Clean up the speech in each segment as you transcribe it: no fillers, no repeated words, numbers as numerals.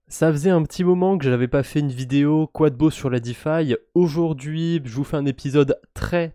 Ça faisait un petit moment que j'avais pas fait une vidéo quoi de beau sur la DeFi. Aujourd'hui, je vous fais un épisode très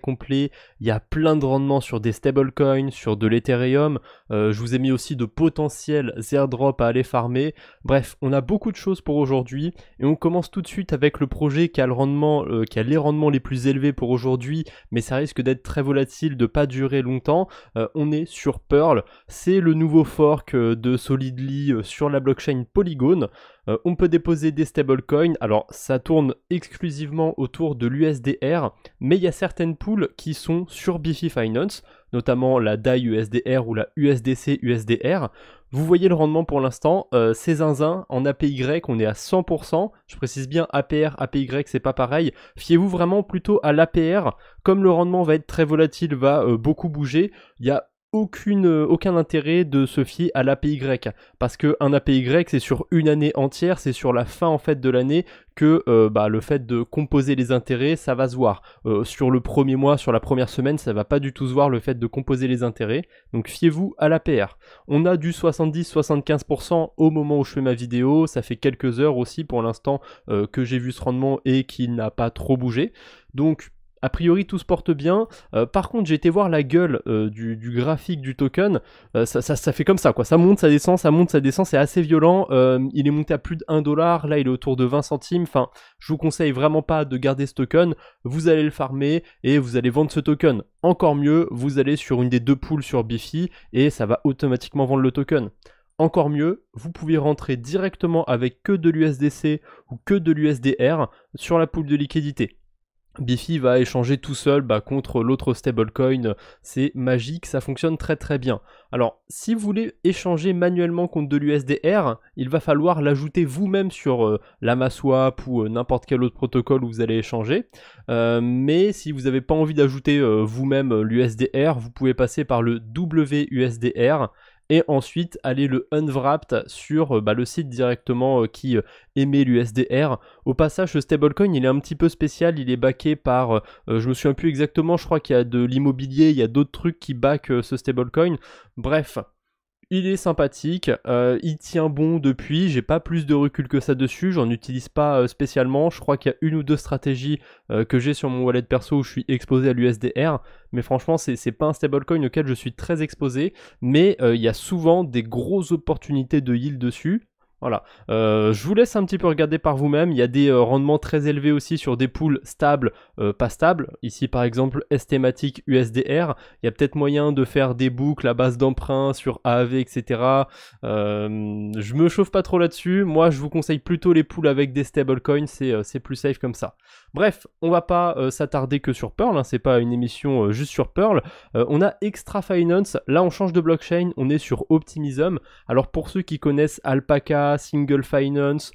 complet. Il y a plein de rendements sur des stablecoins, sur de l'Ethereum. Je vous ai mis aussi de potentiels airdrops à aller farmer. Bref, on a beaucoup de choses pour aujourd'hui et on commence tout de suite avec le projet qui a le rendement, qui a les rendements les plus élevés pour aujourd'hui, mais ça risque d'être très volatile, de pas durer longtemps. On est sur Pearl. C'est le nouveau fork de Solidly sur la blockchain Polygon. On peut déposer des stablecoins, alors ça tourne exclusivement autour de l'USDR, mais il y a certaines pools qui sont sur Bifi Finance, notamment la DAI USDR ou la USDC USDR. Vous voyez le rendement pour l'instant, c'est zinzin, en APY on est à 100%, je précise bien APR, APY c'est pas pareil, fiez-vous vraiment plutôt à l'APR, comme le rendement va être très volatile, va beaucoup bouger, il y a aucun intérêt de se fier à l'APY, parce qu'un APY c'est sur une année entière, c'est sur la fin en fait de l'année que le fait de composer les intérêts ça va se voir. Sur le premier mois, sur la première semaine, ça va pas du tout se voir le fait de composer les intérêts, donc fiez-vous à l'APR. On a du 70-75% au moment où je fais ma vidéo, ça fait quelques heures aussi pour l'instant que j'ai vu ce rendement et qu'il n'a pas trop bougé, donc a priori tout se porte bien. Par contre j'ai été voir la gueule du graphique du token, ça fait comme ça quoi, ça monte, ça descend, c'est assez violent. Il est monté à plus de 1$, là il est autour de 20 centimes, enfin je vous conseille vraiment pas de garder ce token, vous allez le farmer et vous allez vendre ce token. Encore mieux, vous allez sur une des deux pools sur Bifi et ça va automatiquement vendre le token. Encore mieux, vous pouvez rentrer directement avec que de l'USDC ou que de l'USDR sur la pool de liquidité. Bifi va échanger tout seul contre l'autre stablecoin, c'est magique, ça fonctionne très bien. Alors, si vous voulez échanger manuellement contre de l'USDR, il va falloir l'ajouter vous-même sur l'Amaswap ou n'importe quel autre protocole où vous allez échanger. Mais si vous n'avez pas envie d'ajouter vous-même l'USDR, vous pouvez passer par le WUSDR et ensuite aller le unwrapped sur le site directement qui émet l'USDR. Au passage, ce stablecoin, il est un petit peu spécial, il est backé par, je me souviens plus exactement, je crois qu'il y a de l'immobilier, il y a d'autres trucs qui backent ce stablecoin. Bref, il est sympathique, il tient bon depuis, j'ai pas plus de recul que ça dessus, j'en utilise pas spécialement, je crois qu'il y a une ou deux stratégies que j'ai sur mon wallet perso où je suis exposé à l'USDR, mais franchement c'est pas un stablecoin auquel je suis très exposé, mais il y a souvent des grosses opportunités de yield dessus. Voilà, je vous laisse un petit peu regarder par vous-même, il y a des rendements très élevés aussi sur des pools stables, pas stables, ici par exemple Esthématique USDR, il y a peut-être moyen de faire des boucles à base d'emprunt sur AAV, etc. Je me chauffe pas trop là-dessus, moi je vous conseille plutôt les pools avec des stablecoins, c'est plus safe comme ça. Bref, on va pas s'attarder que sur Pearl, hein, c'est pas une émission juste sur Pearl, on a Extra Finance, là on change de blockchain, on est sur Optimism, alors pour ceux qui connaissent Alpaca, Single Finance,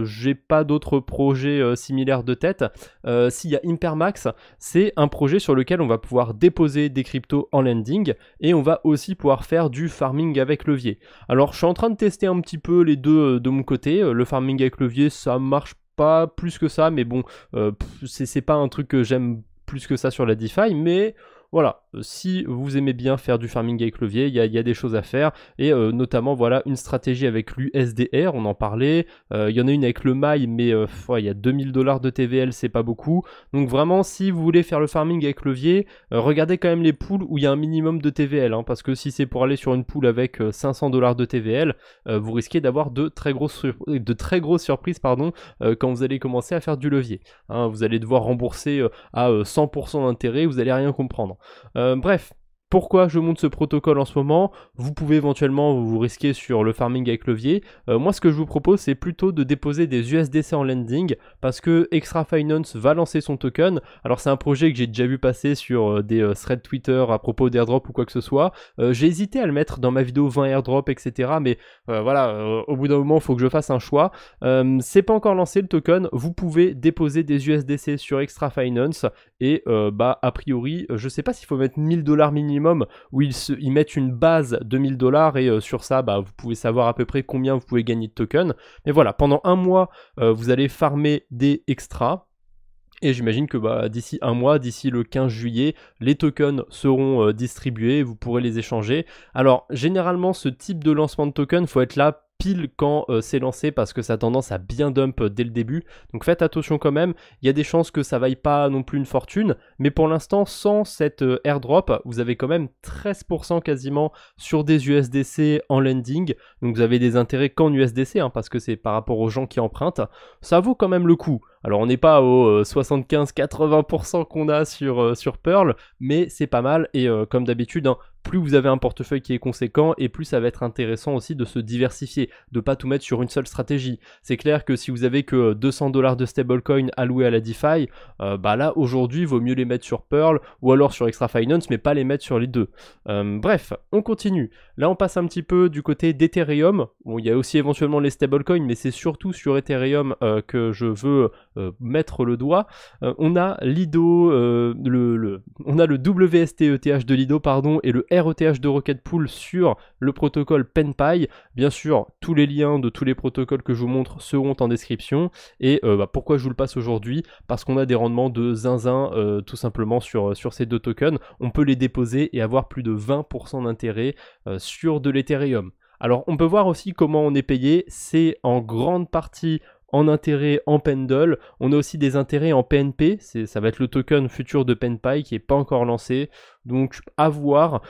j'ai pas d'autres projets similaires de tête. S'il y a Impermax, c'est un projet sur lequel on va pouvoir déposer des cryptos en lending et on va aussi pouvoir faire du farming avec levier. Alors je suis en train de tester un petit peu les deux de mon côté, le farming avec levier ça marche pas plus que ça, mais bon, c'est pas un truc que j'aime plus que ça sur la DeFi, mais voilà, si vous aimez bien faire du farming avec levier, il y a des choses à faire, et notamment voilà une stratégie avec l'USDR, on en parlait, il y en a une avec le MAI, mais il y a 2000$ de TVL, c'est pas beaucoup, donc vraiment si vous voulez faire le farming avec levier, regardez quand même les pools où il y a un minimum de TVL, hein, parce que si c'est pour aller sur une pool avec 500$ de TVL, vous risquez d'avoir de très grosses surprises quand vous allez commencer à faire du levier, hein, vous allez devoir rembourser à 100% d'intérêt, vous allez rien comprendre. Bref, pourquoi je monte ce protocole en ce moment? Vous pouvez éventuellement vous risquer sur le farming avec levier. Moi, ce que je vous propose, c'est plutôt de déposer des USDC en lending parce que Extra Finance va lancer son token. Alors, c'est un projet que j'ai déjà vu passer sur des threads Twitter à propos d'airdrop ou quoi que ce soit. J'ai hésité à le mettre dans ma vidéo 20 airdrop, etc. Mais voilà, au bout d'un moment, il faut que je fasse un choix. C'est pas encore lancé le token. Vous pouvez déposer des USDC sur Extra Finance et a priori, je sais pas s'il faut mettre 1000$ minimum où ils mettent une base de 1000$ et sur ça vous pouvez savoir à peu près combien vous pouvez gagner de tokens, mais voilà, pendant un mois vous allez farmer des extras. Et j'imagine que d'ici un mois, d'ici le 15 juillet, les tokens seront distribués, vous pourrez les échanger. Alors généralement ce type de lancement de tokens, faut être là pile quand c'est lancé parce que ça a tendance à bien dump dès le début. Donc faites attention quand même, il y a des chances que ça vaille pas non plus une fortune, mais pour l'instant sans cette airdrop, vous avez quand même 13% quasiment sur des USDC en lending. Donc vous avez des intérêts qu'en USDC hein, parce que c'est par rapport aux gens qui empruntent. Ça vaut quand même le coup. Alors on n'est pas aux 75-80% qu'on a sur Pearl, mais c'est pas mal et comme d'habitude, hein, plus vous avez un portefeuille qui est conséquent et plus ça va être intéressant aussi de se diversifier, de pas tout mettre sur une seule stratégie. C'est clair que si vous avez que 200$ de stablecoin alloués à la DeFi, bah là aujourd'hui il vaut mieux les mettre sur Pearl ou alors sur Extra Finance mais pas les mettre sur les deux. Bref, on continue. Là on passe un petit peu du côté d'Ethereum. Bon, il y a aussi éventuellement les stablecoins mais c'est surtout sur Ethereum que je veux mettre le doigt. On a Lido, on a le WST-ETH de Lido pardon et le RETH de Rocket Pool sur le protocole PenPy. Bien sûr, tous les liens de tous les protocoles que je vous montre seront en description. Et pourquoi je vous le passe aujourd'hui? Parce qu'on a des rendements de zinzin tout simplement sur ces deux tokens. On peut les déposer et avoir plus de 20% d'intérêt sur de l'Ethereum. Alors on peut voir aussi comment on est payé. C'est en grande partie en intérêt en Pendle. On a aussi des intérêts en PNP, ça va être le token futur de PenPy qui n'est pas encore lancé. Donc à voir.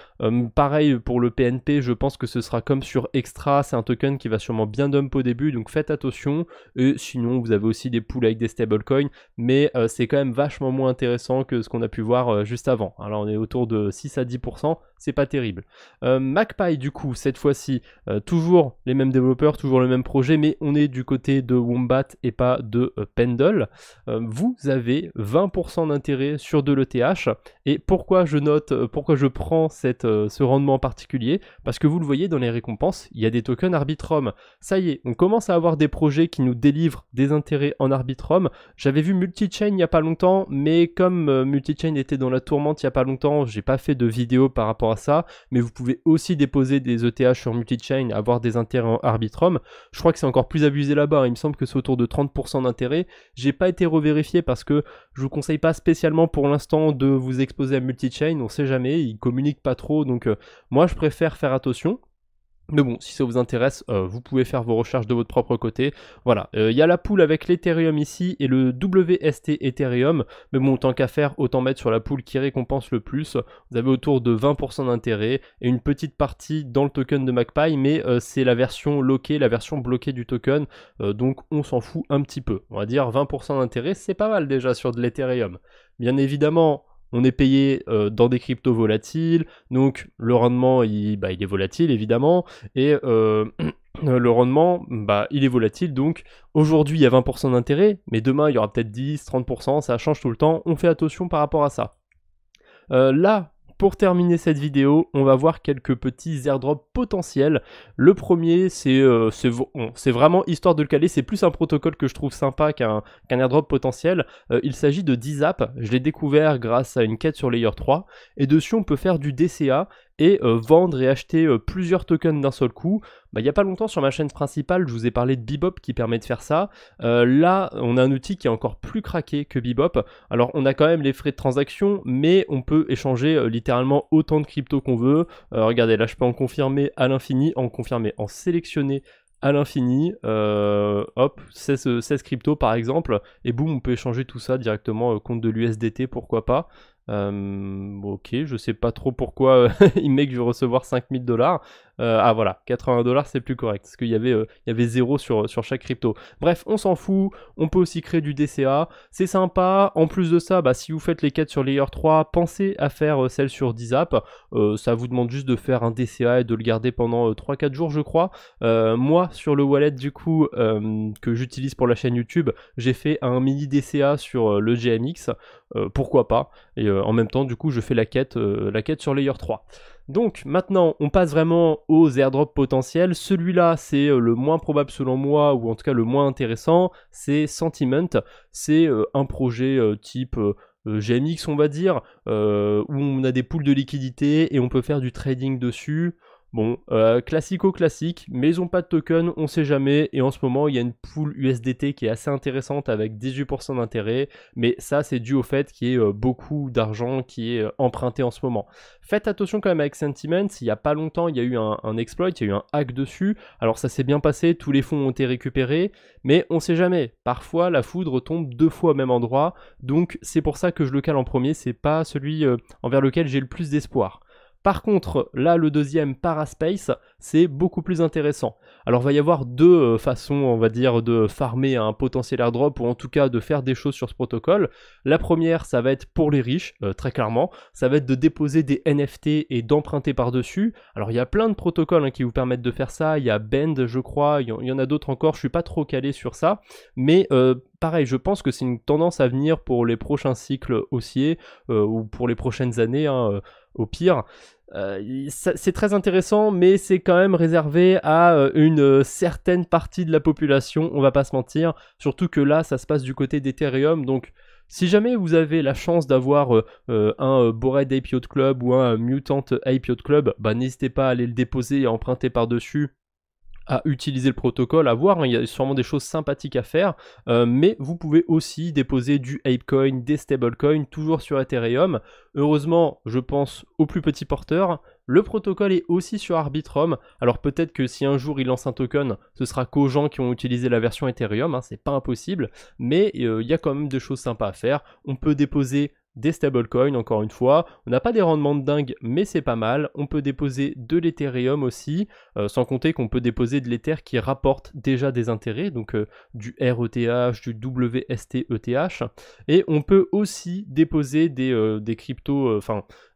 Pareil pour le PNP, je pense que ce sera comme sur Extra, c'est un token qui va sûrement bien dump au début, donc faites attention. Et sinon vous avez aussi des pools avec des stablecoins, mais c'est quand même vachement moins intéressant que ce qu'on a pu voir juste avant. Alors on est autour de 6 à 10%, c'est pas terrible. MacPy du coup, cette fois-ci, toujours les mêmes développeurs, toujours le même projet, mais on est du côté de Wombat et pas de Pendle. Vous avez 20% d'intérêt sur de l'ETH, et pourquoi je prends ce rendement en particulier? Parce que vous le voyez dans les récompenses, il y a des tokens Arbitrum. Ça y est, on commence à avoir des projets qui nous délivrent des intérêts en Arbitrum. J'avais vu Multichain il n'y a pas longtemps, mais comme Multichain était dans la tourmente il n'y a pas longtemps, j'ai pas fait de vidéo par rapport à ça, mais vous pouvez aussi déposer des ETH sur Multichain, avoir des intérêts en Arbitrum. Je crois que c'est encore plus abusé là-bas, il me semble que c'est autour de 30% d'intérêt. J'ai pas été revérifié parce que je vous conseille pas spécialement pour l'instant de vous exposer à Multichain, on sait jamais, ils communiquent pas trop, donc moi je préfère faire attention. Mais bon, si ça vous intéresse, vous pouvez faire vos recherches de votre propre côté. Voilà, il y a la pool avec l'Ethereum ici et le WST Ethereum. Mais bon, tant qu'à faire, autant mettre sur la pool qui récompense le plus. Vous avez autour de 20% d'intérêt et une petite partie dans le token de MacPy, mais c'est la version lockée, la version bloquée du token. Donc on s'en fout un petit peu. On va dire 20% d'intérêt, c'est pas mal déjà sur de l'Ethereum. Bien évidemment, on est payé dans des cryptos volatiles, donc le rendement il est volatile évidemment, et le rendement il est volatile, donc aujourd'hui il y a 20% d'intérêt, mais demain il y aura peut-être 10-30%, ça change tout le temps, on fait attention par rapport à ça. Là, pour terminer cette vidéo, on va voir quelques petits airdrops potentiels. Le premier, c'est vraiment histoire de le caler, c'est plus un protocole que je trouve sympa qu'un airdrop potentiel. Il s'agit de Dzap, je l'ai découvert grâce à une quête sur Layer 3, et dessus on peut faire du DCA et vendre et acheter plusieurs tokens d'un seul coup. Il n'y a pas longtemps sur ma chaîne principale, je vous ai parlé de Bebop qui permet de faire ça. Là, on a un outil qui est encore plus craqué que Bebop. Alors, on a quand même les frais de transaction, mais on peut échanger littéralement autant de crypto qu'on veut. Regardez, là, je peux en confirmer à l'infini, en sélectionner à l'infini, hop, 16 crypto par exemple, et boum, on peut échanger tout ça directement contre de l'USDT, pourquoi pas. Ok, je sais pas trop pourquoi il met que je vais recevoir 5000$. Ah voilà, 80$ c'est plus correct, parce qu'il y avait 0 sur chaque crypto. Bref, on s'en fout, on peut aussi créer du DCA, c'est sympa. En plus de ça, si vous faites les quêtes sur Layer 3, pensez à faire celle sur Dzap. Ça vous demande juste de faire un DCA et de le garder pendant 3-4 jours je crois. Moi sur le wallet du coup que j'utilise pour la chaîne YouTube, j'ai fait un mini DCA sur le GMX, pourquoi pas, et en même temps du coup je fais la quête sur Layer 3. Donc maintenant on passe vraiment aux airdrops potentiels. Celui-là c'est le moins probable selon moi, ou en tout cas le moins intéressant, c'est Sentiment. C'est un projet type GMX on va dire, où on a des pools de liquidité et on peut faire du trading dessus. Bon, classico-classique, mais ils ont pas de token, on sait jamais, et en ce moment, il y a une pool USDT qui est assez intéressante avec 18% d'intérêt, mais ça, c'est dû au fait qu'il y ait beaucoup d'argent qui est emprunté en ce moment. Faites attention quand même avec Sentiments, il y a pas longtemps, il y a eu un exploit, il y a eu un hack dessus, alors ça s'est bien passé, tous les fonds ont été récupérés, mais on sait jamais, parfois la foudre tombe 2 fois au même endroit, donc c'est pour ça que je le cale en premier, c'est pas celui envers lequel j'ai le plus d'espoir. Par contre, là, le deuxième, Paraspace, c'est beaucoup plus intéressant. Alors, il va y avoir deux façons, on va dire, de farmer un potentiel airdrop, ou en tout cas de faire des choses sur ce protocole. La première, ça va être pour les riches, très clairement. Ça va être de déposer des NFT et d'emprunter par-dessus. Alors, il y a plein de protocoles qui vous permettent de faire ça. Il y a Bend, je crois, il y en a d'autres encore, je suis pas trop calé sur ça. Mais pareil, je pense que c'est une tendance à venir pour les prochains cycles haussiers, ou pour les prochaines années, au pire. C'est très intéressant, mais c'est quand même réservé à une certaine partie de la population, on va pas se mentir, surtout que là ça se passe du côté d'Ethereum, donc si jamais vous avez la chance d'avoir un Bored Ape Yacht Club ou un Mutant Ape Yacht Club, bah n'hésitez pas à aller le déposer et à emprunter par-dessus, à utiliser le protocole, à voir, il y a sûrement des choses sympathiques à faire, mais vous pouvez aussi déposer du Apecoin, des stablecoins, toujours sur Ethereum. Heureusement, je pense aux plus petits porteurs. Le protocole est aussi sur Arbitrum, alors peut-être que si un jour il lance un token, ce sera qu'aux gens qui ont utilisé la version Ethereum, c'est pas impossible, mais il y a quand même des choses sympas à faire. On peut déposer des stablecoins, encore une fois, on n'a pas des rendements de dingue, mais c'est pas mal. On peut déposer de l'Ethereum aussi, sans compter qu'on peut déposer de l'Ether qui rapporte déjà des intérêts, donc du RETH, du WSTETH, et on peut aussi déposer des cryptos,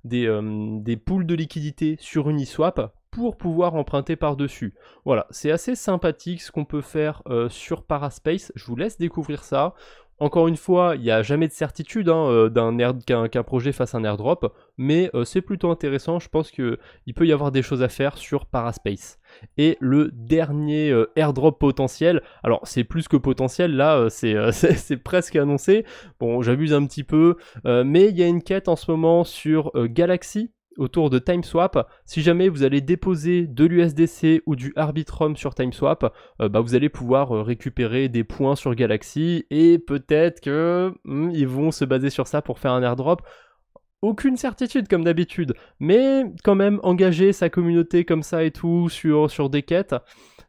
des pools de liquidité sur Uniswap pour pouvoir emprunter par-dessus. Voilà, c'est assez sympathique ce qu'on peut faire sur Paraspace, je vous laisse découvrir ça. Encore une fois, il n'y a jamais de certitude qu'un projet fasse un airdrop, mais c'est plutôt intéressant, je pense qu'il peut y avoir des choses à faire sur Paraspace. Et le dernier airdrop potentiel, alors c'est plus que potentiel, là c'est presque annoncé, bon j'abuse un petit peu, mais il y a une quête en ce moment sur Galaxy, autour de TimeSwap. Si jamais vous allez déposer de l'USDC ou du Arbitrum sur TimeSwap, vous allez pouvoir récupérer des points sur Galaxy et peut-être que ils vont se baser sur ça pour faire un airdrop. Aucune certitude comme d'habitude, mais quand même engager sa communauté comme ça et tout sur des quêtes,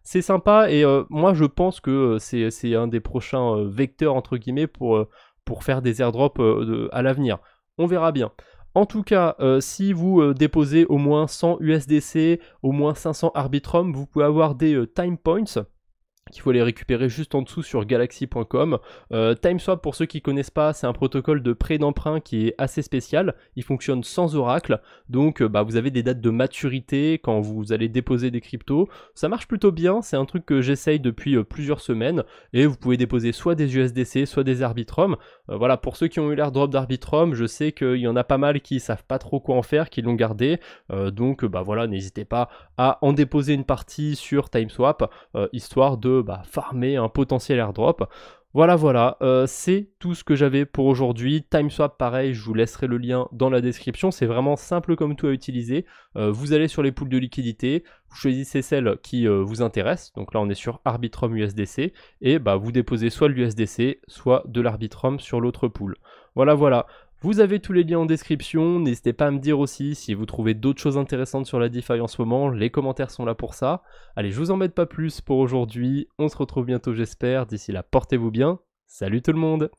c'est sympa et moi je pense que c'est un des prochains vecteurs entre guillemets pour faire des airdrops à l'avenir. On verra bien. En tout cas, si vous déposez au moins 100 USDC, au moins 500 Arbitrum, vous pouvez avoir des time points qu'il faut les récupérer juste en dessous sur galaxy.com. TimeSwap, pour ceux qui ne connaissent pas, c'est un protocole de prêt d'emprunt qui est assez spécial. Il fonctionne sans oracle, donc vous avez des dates de maturité quand vous allez déposer des cryptos. Ça marche plutôt bien, c'est un truc que j'essaye depuis plusieurs semaines, et vous pouvez déposer soit des USDC, soit des Arbitrum. Voilà, pour ceux qui ont eu l'airdrop d'Arbitrum, je sais qu'il y en a pas mal qui savent pas trop quoi en faire, qui l'ont gardé, donc voilà, n'hésitez pas à en déposer une partie sur TimeSwap, histoire de farmer un potentiel airdrop. Voilà, c'est tout ce que j'avais pour aujourd'hui. TimeSwap, pareil, je vous laisserai le lien dans la description. C'est vraiment simple comme tout à utiliser. Vous allez sur les pools de liquidité, vous choisissez celle qui vous intéresse. Donc là, on est sur Arbitrum USDC. Et vous déposez soit l'USDC, soit de l'Arbitrum sur l'autre pool. Voilà. Vous avez tous les liens en description, n'hésitez pas à me dire aussi si vous trouvez d'autres choses intéressantes sur la DeFi en ce moment, les commentaires sont là pour ça. Allez, je vous embête pas plus pour aujourd'hui, on se retrouve bientôt j'espère, d'ici là portez-vous bien, salut tout le monde!